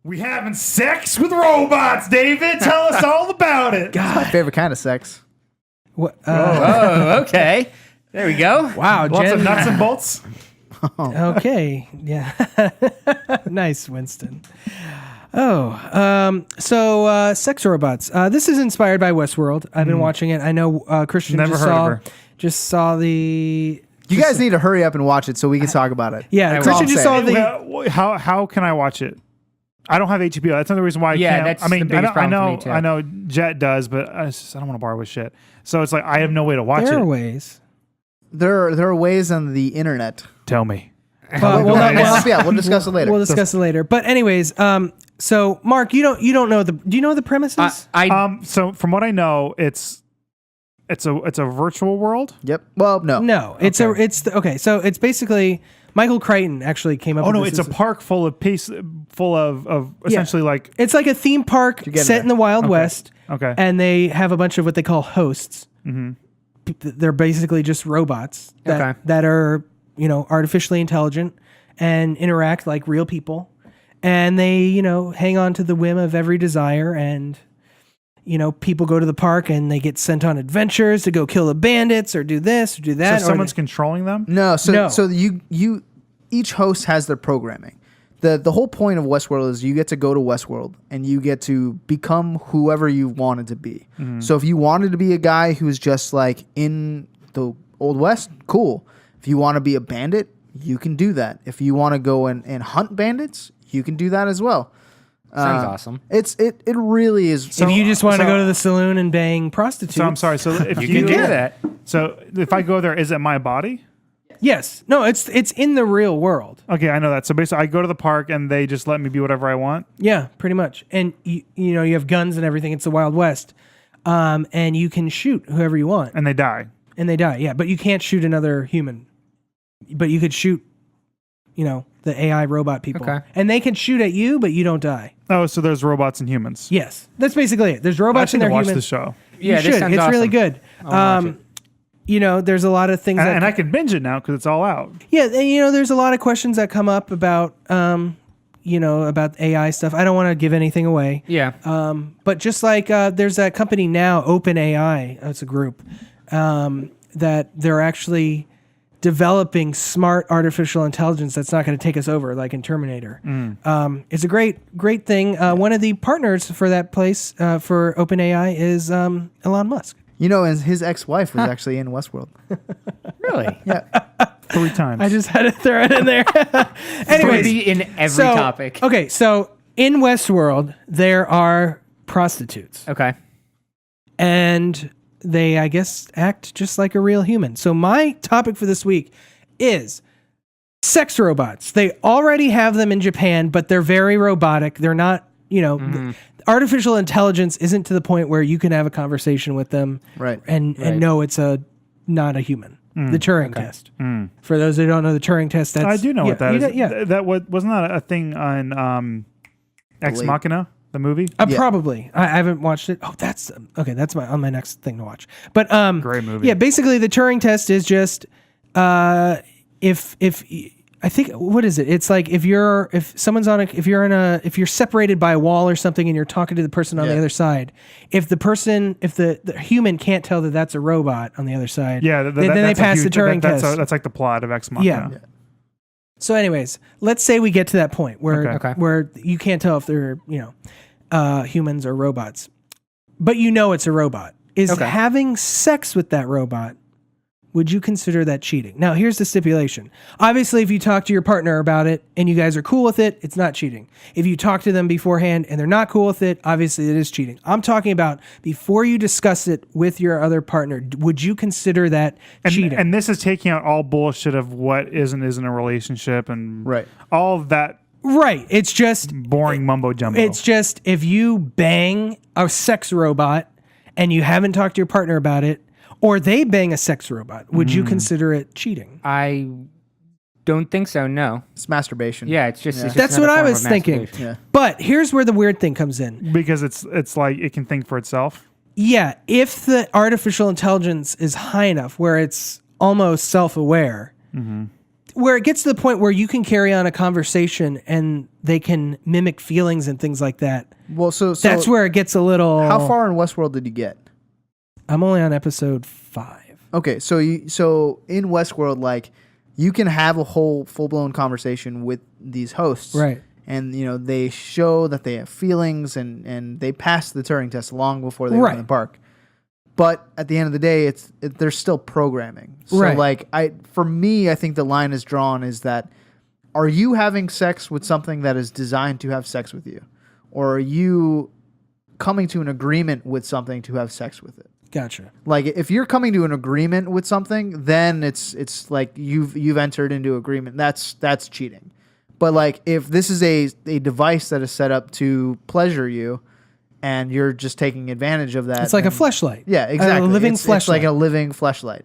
We having sex with robots, David. Tell us all about it. That's my favorite kind of sex. What? Oh, okay. There we go. Wow, Lots Jen. of nuts and bolts. Okay, yeah, nice, Winston. So sex robots. This is inspired by Westworld. I've been watching it. I know Christian Never heard of her. just saw the. You guys need to hurry up and watch it so we can talk about it. Yeah, That's all Christian I'm just saw saying. the. How can I watch it? I don't have HBO. That's another reason why I can't. that's I mean, the biggest I problem know, for me, too. I know Jet does, but I don't want to borrow his shit. So it's like I have no way to watch There are it. ways. There are ways on the internet. Tell me. We'll discuss it later. We'll discuss it later. But anyways, so Mark, you don't know do you know what the premise is? So from what I know, it's a virtual world. Yep. Well, no. No, okay. So it's basically Michael Crichton actually came up. Oh with no, this. it's a park full of essentially like. It's like a theme park get set there. in the Wild West. Okay. And they have a bunch of what they call hosts. Mm-hmm. They're basically just robots that are, artificially intelligent and interact like real people. And they, hang on to the whim of every desire. And, people go to the park and they get sent on adventures to go kill the bandits or do this or do that. So someone's controlling them? No. So you each host has their programming. The whole point of Westworld is you get to go to Westworld and you get to become whoever you wanted to be. Mm-hmm. So if you wanted to be a guy who's just like in the Old West, cool. If you want to be a bandit, you can do that. If you want to go and hunt bandits, you can do that as well. Sounds awesome. It really is. If you just want to go to the saloon and bang prostitutes. So I'm sorry. So if You can do that. So if I go there, is it my body? Yes. No, it's in the real world. Okay, I know that. So basically, I go to the park and they just let me be whatever I want. Yeah, pretty much. And you have guns and everything. It's the Wild West, and you can shoot whoever you want, And they die. Yeah, but you can't shoot another human. But you could shoot, the AI robot people, Okay. and they can shoot at you, but you don't die. Oh, so there's robots and humans. Yes, that's basically it. There's I robots and should they're watch humans. the show. Yeah, You this should. sounds It's really awesome. good. I'll watch it. There's a lot of things And I can binge it now because it's all out. Yeah, and, there's a lot of questions that come up about, about AI stuff. I don't want to give anything away. Yeah. But just like there's that company now, OpenAI, it's a group, that they're actually developing smart artificial intelligence that's not going to take us over, like in Terminator. It's a great thing. One of the partners for that place, for OpenAI, is Elon Musk. and his ex-wife was actually in Westworld. Really? Yeah. 3 times. I just had to throw it in there. Anyways, Be in every topic. Okay, so in Westworld, there are prostitutes. Okay. And they, I guess, act just like a real human. So my topic for this week is sex robots. They already have them in Japan, but they're very robotic. They're not, artificial intelligence isn't to the point where you can have a conversation with them, Right. And know it's not a human. The Turing test. For those who don't know the Turing test, that's I do know what that is. Yeah, That wasn't that a thing on Ex Machina, the movie? Yeah. Probably. I haven't watched it. Oh, that's okay. That's on my next thing to watch. But Great movie. Yeah, basically the Turing test is just if I think, what is it? It's like if you're separated by a wall or something and you're talking to the person on the other side, if the human can't tell that that's a robot on the other side, then they pass the Turing test. That's like the plot of Ex Machina. Yeah. So anyways, let's say we get to that point where Okay. where you can't tell if they're, humans or robots. But it's a robot. Is having sex with that robot, would you consider that cheating? Now, here's the stipulation. Obviously, if you talk to your partner about it and you guys are cool with it, it's not cheating. If you talk to them beforehand and they're not cool with it, obviously it is cheating. I'm talking about before you discuss it with your other partner, would you consider that cheating? And this is taking out all bullshit of what isn't a relationship and all of that Right. It's just boring mumbo jumbo. It's just if you bang a sex robot and you haven't talked to your partner about it, or they bang a sex robot, would you consider it cheating? I don't think so. No. It's masturbation. Yeah, it's just That's what another I form was of thinking. masturbation. Yeah. But here's where the weird thing comes in. because it's like it can think for itself. Yeah, if the artificial intelligence is high enough where it's almost self-aware, where it gets to the point where you can carry on a conversation and they can mimic feelings and things like that. Well, so that's where it gets a little. How far in Westworld did you get? I'm only on episode 5. Okay, so in Westworld, like, you can have a whole full-blown conversation with these hosts, right? And they show that they have feelings, and they pass the Turing test long before they open the park. But at the end of the day, they're still programming. So like for me, I think the line is drawn is that, are you having sex with something that is designed to have sex with you, or are you coming to an agreement with something to have sex with it? Gotcha. Like, if you're coming to an agreement with something, then it's like you've entered into agreement. That's cheating. But like, if this is a device that is set up to pleasure you, and you're just taking advantage of that, it's like a fleshlight. Yeah, exactly. A living fleshlight. It's like a living fleshlight.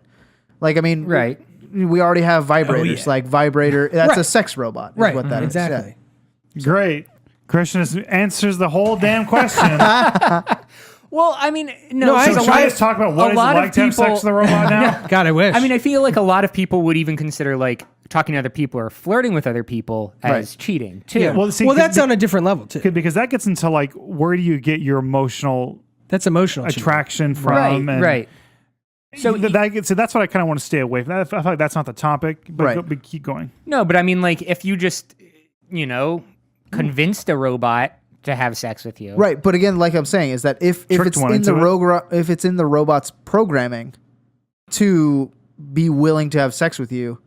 Like, I mean, right. We already have vibrators. Like vibrator, that's a sex robot. Is what that is. Exactly. Yeah. Great. Christian answers the whole damn question. Well, I mean, no. So should we just talk about what it's like to have sex with a robot now? God, I wish. I mean, I feel like a lot of people would even consider like talking to other people or flirting with other people as cheating too. Yeah. Well, that's on a different level too. Because that gets into like, where do you get your emotional? That's emotional attraction from. Right. So that's what I kind of want to stay away from. I feel like that's not the topic, but keep going. No, but I mean, like, if you just convinced a robot to have sex with you, right? But again, like I'm saying, is that if it's in the robot's programming to be willing to have sex with you,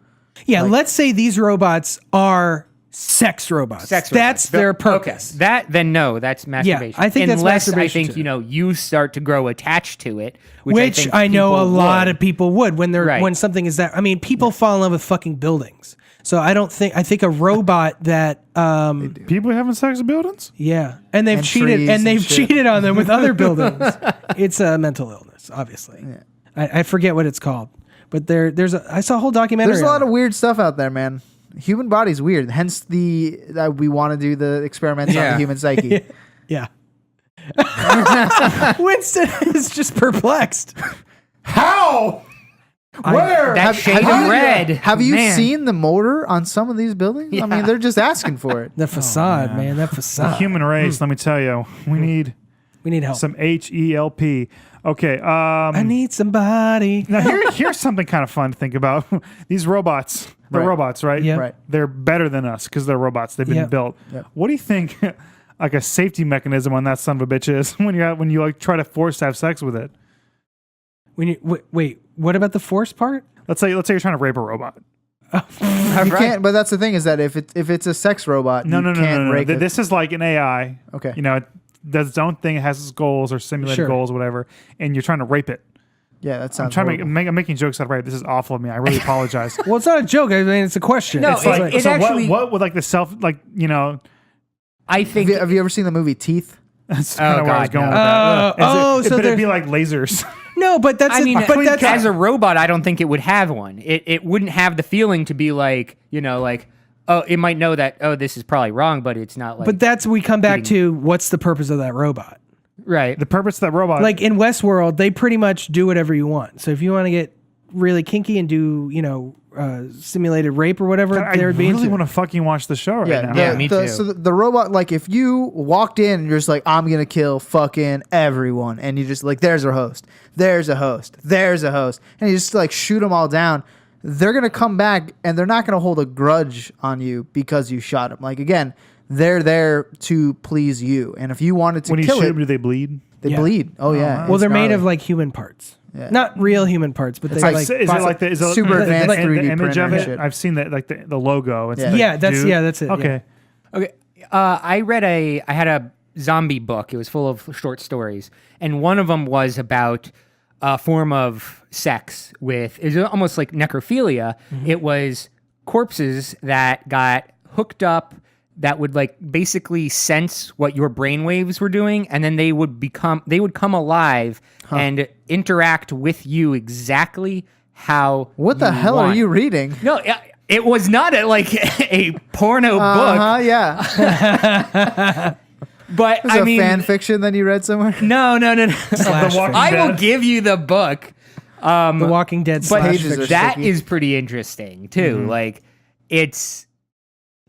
let's say these robots are sex robots. That's their purpose. Okay. That's masturbation. Yeah, I think that's masturbation. I think you start to grow attached to it, which I know a lot of people would when something is that. I mean, people fall in love with fucking buildings. So I think a robot that people having sex with buildings? Yeah. And they've cheated on them with other buildings. It's a mental illness, obviously. Yeah. I forget what it's called. But I saw a whole documentary. There's a lot of weird stuff out there, man. Human body's weird. Hence we want to do the experiments on the human psyche. Yeah. Winston is just perplexed. How? Where? That shade of red. Have you seen the motor on some of these buildings? Yeah. I mean, they're just asking for it. The facade, man. That facade. The human race, let me tell you. We need help. Some HELP. Okay. I need somebody. Now, here's something kind of fun to think about. These robots. They're robots, right? Yeah. Right. They're better than us because they're robots. They've been built. Yep. What do you think like a safety mechanism on that son of a bitch is when you like try to force to have sex with it? Wait, what about the force part? Let's say you're trying to rape a robot. You can't, but that's the thing is that if it's a sex robot, you can't rape it. This is like an AI. Okay. It does its own thing. It has its goals or simulated goals, whatever, and you're trying to rape it. Yeah, that sounds. I'm making jokes out of rape. This is awful of me. I really apologize. Well, it's not a joke. I mean, it's a question. No, it's actually. What would like the self I think. Have you ever seen the movie Teeth? That's kind of where I was going with that. So it'd be like lasers. No, but that's. As a robot, I don't think it would have one. It wouldn't have the feeling to be like it might know that this is probably wrong, but it's not like. But we come back to what's the purpose of that robot. Right. The purpose of that robot. Like in Westworld, they pretty much do whatever you want. So if you want to get really kinky and do, simulated rape or whatever, they would be into. I really want to fucking watch the show right now. Yeah, me too. So the robot, like, if you walked in and you're just like, I'm going to kill fucking everyone, and you just like, there's a host, there's a host, there's a host, and you just like shoot them all down, they're going to come back and they're not going to hold a grudge on you because you shot them. Like, again, they're there to please you. And if you wanted to when kill you shoot it, them, do they bleed? They bleed. Oh, yeah. Well, they're made of like human parts. Yeah. Not real human parts, but they like. Is it like the super advanced 3D the image of it? shit. I've seen that, like the logo. It's that's it. Okay. Yeah. Okay. I had a zombie book. It was full of short stories, and one of them was about a form of sex it was almost like necrophilia. Mm-hmm. It was corpses that got hooked up that would like basically sense what your brainwaves were doing, and then they would come alive and interact with you exactly how. What the hell are you reading? No, it was not a porno book. Yeah. But I mean, fan fiction that you read somewhere. No. I will give you the book. The Walking Dead. But pages that sticky. is pretty interesting too. Mm-hmm. Like it's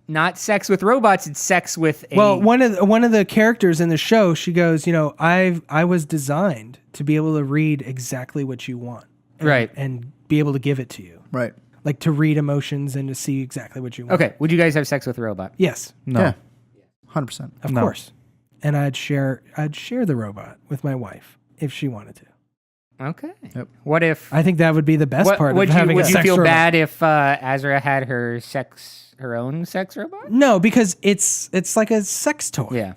not sex with robots, it's sex with a... Well, one of the characters in the show, she goes, I was designed to be able to read exactly what you want. Right. And be able to give it to you. Right. Like to read emotions and to see exactly what you want. Okay, would you guys have sex with a robot? Yes. No. Yeah. 100%. Of course. And I'd share the robot with my wife if she wanted to. Okay. Yep. What if... I think that would be the best part of having a would you sex feel robot. bad if Azra had her own sex robot? No, because it's like a sex toy. Yeah.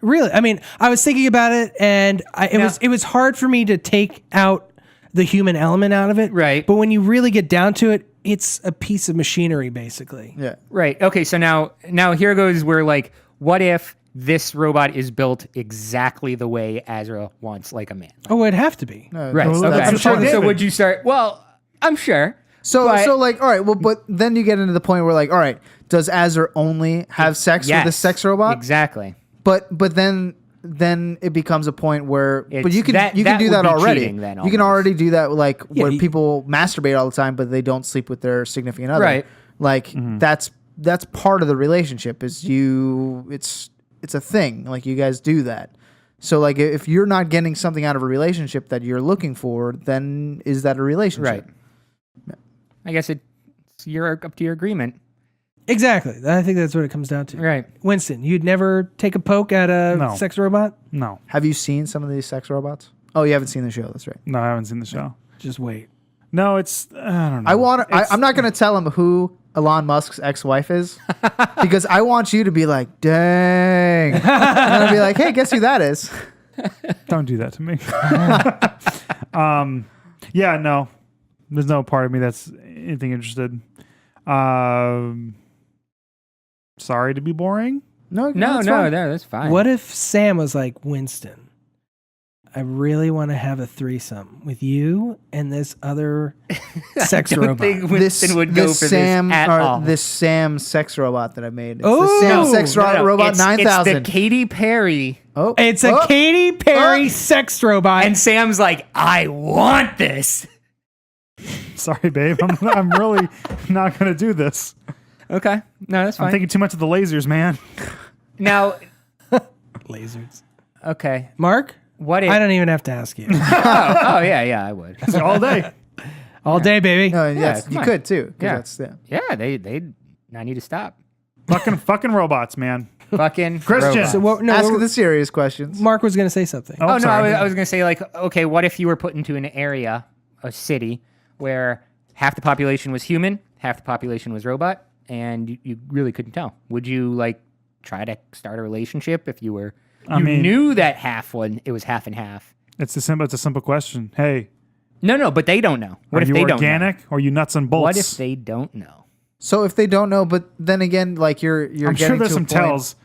Really. I mean, I was thinking about it, and it was hard for me to take out the human element out of it. Right. But when you really get down to it, it's a piece of machinery, basically. Yeah. Right. Okay, so now here goes where, like, what if this robot is built exactly the way Azra wants, like a man? Oh, it'd have to be. No, Right. Well, Okay. that's part of So it. would you start... Well, I'm sure. So but- like, all right, well, but then you get into the point where, like, all right, does Azra only have sex with a Yes, sex robot? Exactly. But then it becomes a point where, but It's- you can that do would that be already. cheating then, You can almost. already do that, like Yeah, where people masturbate all the time, but they don't sleep with their significant other. Right. Like that's part of the relationship. It's a thing. Like you guys do that. So like if you're not getting something out of a relationship that you're looking for, then is that a relationship? Right. I guess it's up to your agreement. Exactly. I think that's what it comes down to. Right. Winston, you'd never take a poke at a No. sex robot? No. Have you seen some of these sex robots? Oh, you haven't seen the show. That's right. No, I haven't seen the show. Just wait. No, it's I don't know. I'm not going to tell him who Elon Musk's ex-wife is because I want you to be like, dang. And I'll be like, hey, guess who that is? Don't do that to me. Yeah, no. There's no part of me that's anything interested. Sorry to be boring. No, No, that's fine. What if Sam was like, Winston, I really want to have a threesome with you and this other sex I don't robot? think Winston would go for Sam, this at or all. this Sam sex robot that I made. It's Oh! the Sam sex No, robot it's 9000. the Katy Perry. Oh, It's a oh, Katy Perry Oh. sex robot. And Sam's like, I want this. Sorry, babe. I'm really not going to do this. Okay. No, that's fine. I'm thinking too much of the lasers, man. Now, Lasers. okay. Mark? What if... I don't even have to ask you. oh, yeah, I would. All day. All day, baby. No, yes, come you on. could too. Yeah. Yeah. Yeah, I need to stop. Fucking robots, man. Fucking Christian. robots. So what? No, Ask what- the serious questions. Mark was going to say something. Oh, Oh, no, sorry. I was going to say, like, okay, what if you were put into an area, a city, where half the population was human, half the population was robot, and you really couldn't tell? Would you, like, try to start a relationship if you were... I mean- knew that it was half and half. It's a simple question. Hey, No, but they don't know. What are if you they organic or are you nuts and don't know? bolts? What if they don't know? So if they don't know, but then again, like you're I'm getting sure there's to a some point, tells.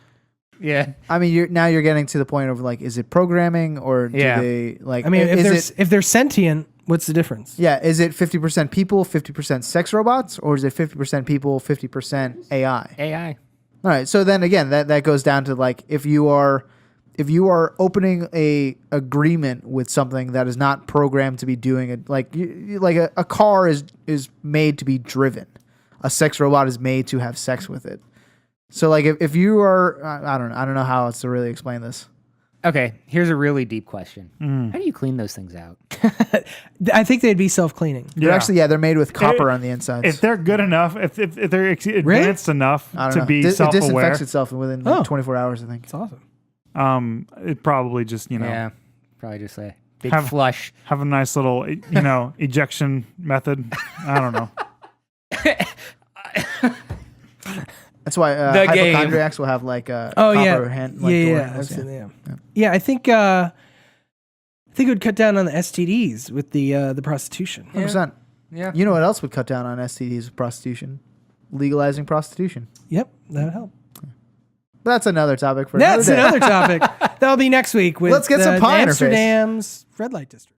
Yeah. I mean, you're getting to the point of like, is it programming or do Yeah. they like? I mean, is if they're sentient, what's the difference? Yeah, is it 50% people, 50% sex robots, or is it 50% people, 50% AI? AI. All right, so then again, that goes down to like if you are opening a agreement with something that is not programmed to be doing it, like a car is made to be driven, a sex robot is made to have sex with it. So like if you are, I don't know how else to really explain this. Okay, here's a really deep question. How do you clean those things out? I think they'd be self-cleaning. They're actually they're made with copper on the insides. If they're good enough, if they're advanced enough I don't to know. be It self-aware, disinfects itself within Oh. 24 hours, I think. It's awesome. it probably just Yeah, probably just a big Have- flush. have a nice little ejection method. I don't know. That's why The game. hypochondriacs will have like a Oh copper yeah, hand, like yeah, door yeah, handles, absolutely, yeah. I think it would cut down on the STDs with the prostitution. 100%. Yeah. You know what else would cut down on STDs with prostitution? Legalizing prostitution. Yep, that would help. But that's another topic for That's another day. another topic. That'll be next week with Let's get some pie interface. Amsterdam's red light district.